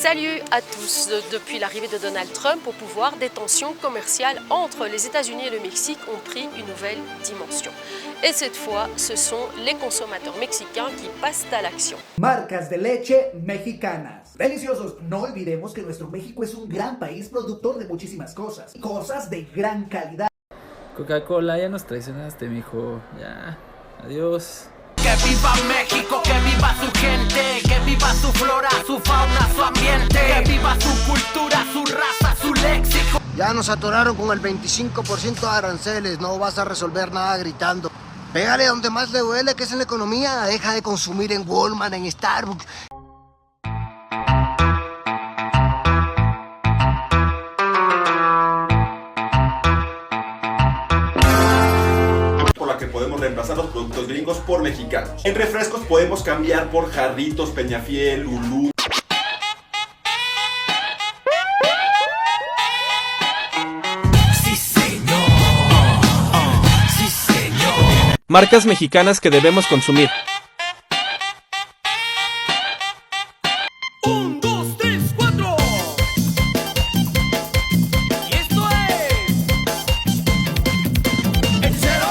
Salut à tous! Depuis l'arrivée de Donald Trump au pouvoir, des tensions commerciales entre les États-Unis et le Mexique ont pris une nouvelle dimension. Et cette fois, ce sont les consommateurs mexicains qui passent à l'action. Marcas de leche mexicanas. Deliciosos. No olvidemos que nuestro México es un gran país productor de muchísimas cosas. Cosas de gran calidad. Coca-Cola, ya nos traicionaste, mijo. Ya. Adiós. Que viva México, que viva su gente, que viva su flora, su fauna, su ambiente, que viva su cultura, su raza, su léxico. Ya nos atoraron con el 25% de aranceles, no vas a resolver nada gritando. Pégale donde más le duele, que es en la economía. Deja de consumir en Walmart, en Starbucks. Por la que podemos reemplazar los productos gringos por mexicanos. En refrescos podemos cambiar por Jarritos, Peñafiel, Lulú. Marcas mexicanas que debemos consumir. Un, dos, tres, cuatro. Y esto es el cero.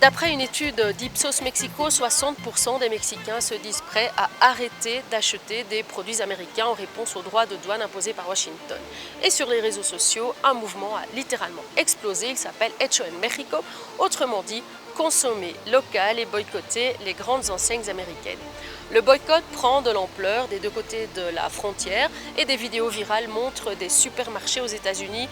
D'après une étude d'Ipsos Mexico, 60% des Mexicains se disent prêts à arrêter d'acheter des produits américains en réponse aux droits de douane imposés par Washington. Et sur les réseaux sociaux, un mouvement a littéralement explosé, il s'appelle Hecho en México, autrement dit consommer local et boycotter les grandes enseignes américaines. Le boycott prend de l'ampleur des deux côtés de la frontière et des vidéos virales montrent des supermarchés aux États-Unis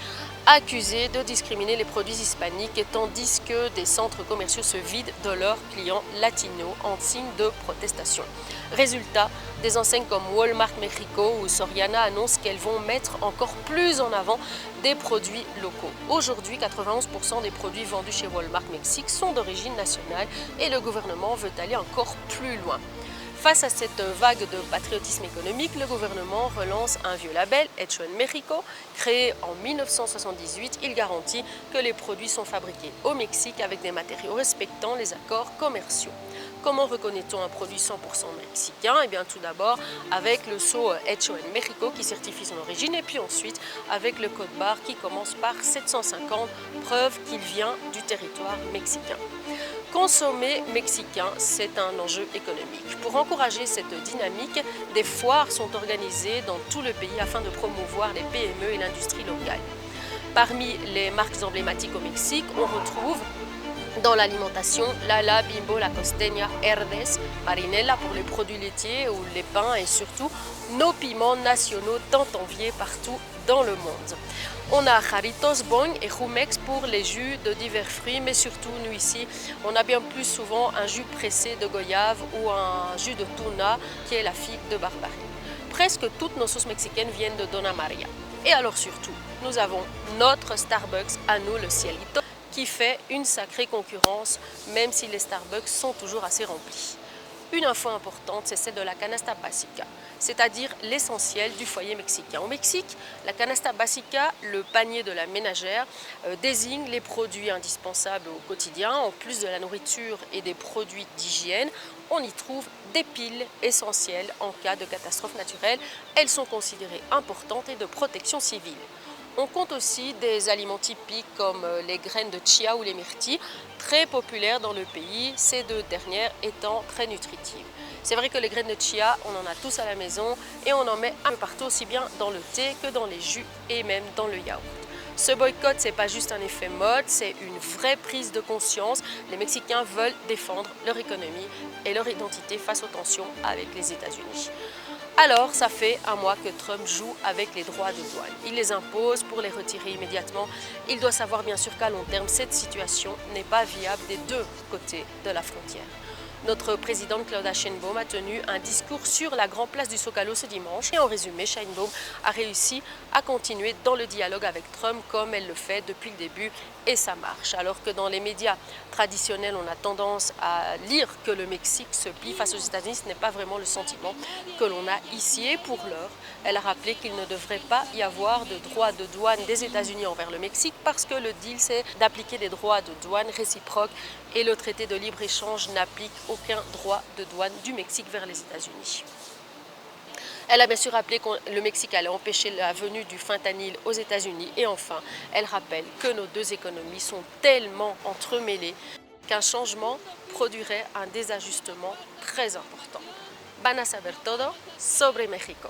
accusés de discriminer les produits hispaniques, et tandis que des centres commerciaux se vident de leurs clients latinos en signe de protestation. Résultat, des enseignes comme Walmart Mexico ou Soriana annoncent qu'elles vont mettre encore plus en avant des produits locaux. Aujourd'hui, 91% des produits vendus chez Walmart Mexique sont d'origine nationale et le gouvernement veut aller encore plus loin. Face à cette vague de patriotisme économique, le gouvernement relance un vieux label, Hecho en México. Créé en 1978, il garantit que les produits sont fabriqués au Mexique avec des matériaux respectant les accords commerciaux. Comment reconnaît-on un produit 100% mexicain? Eh bien, tout d'abord avec le sceau Hecho en México qui certifie son origine, et puis ensuite avec le code barre qui commence par 750, preuve qu'il vient du territoire mexicain. Consommer mexicain, c'est un enjeu économique. Pour encourager cette dynamique, des foires sont organisées dans tout le pays afin de promouvoir les PME et l'industrie locale. Parmi les marques emblématiques au Mexique, on retrouve dans l'alimentation Lala, Bimbo, La Costeña, Herdes, Marinela pour les produits laitiers ou les pains, et surtout nos piments nationaux tant enviés partout dans le monde. On a Jarritos, Boing et Jumex pour les jus de divers fruits, mais surtout nous ici, on a bien plus souvent un jus pressé de goyave ou un jus de tuna qui est la figue de Barbarie. Presque toutes nos sauces mexicaines viennent de Dona Maria. Et alors surtout, nous avons notre Starbucks à nous, le Cielito, qui fait une sacrée concurrence, même si les Starbucks sont toujours assez remplis. Une info importante, c'est celle de la canasta básica, c'est-à-dire l'essentiel du foyer mexicain. Au Mexique, la canasta básica, le panier de la ménagère, désigne les produits indispensables au quotidien. En plus de la nourriture et des produits d'hygiène, on y trouve des piles essentielles en cas de catastrophe naturelle. Elles sont considérées importantes et de protection civile. On compte aussi des aliments typiques comme les graines de chia ou les myrtilles, très populaires dans le pays, ces deux dernières étant très nutritives. C'est vrai que les graines de chia, on en a tous à la maison et on en met un peu partout, aussi bien dans le thé que dans les jus et même dans le yaourt. Ce boycott, ce n'est pas juste un effet mode, c'est une vraie prise de conscience. Les Mexicains veulent défendre leur économie et leur identité face aux tensions avec les États-Unis. Alors, ça fait un mois que Trump joue avec les droits de douane. Il les impose pour les retirer immédiatement. Il doit savoir bien sûr qu'à long terme, cette situation n'est pas viable des deux côtés de la frontière. Notre présidente Claudia Sheinbaum a tenu un discours sur la grande place du Zócalo ce dimanche. Et en résumé, Sheinbaum a réussi à continuer dans le dialogue avec Trump comme elle le fait depuis le début et ça marche. Alors que dans les médias traditionnels, on a tendance à lire que le Mexique se plie face aux États-Unis, ce n'est pas vraiment le sentiment que l'on a ici. Et pour l'heure, elle a rappelé qu'il ne devrait pas y avoir de droits de douane des États-Unis envers le Mexique parce que le deal, c'est d'appliquer des droits de douane réciproques et le traité de libre-échange n'applique aucun droit de douane du Mexique vers les États-Unis. Elle a bien sûr rappelé que le Mexique allait empêcher la venue du fentanyl aux États-Unis. Et enfin, elle rappelle que nos deux économies sont tellement entremêlées qu'un changement produirait un désajustement très important. Van a saber todo sobre México.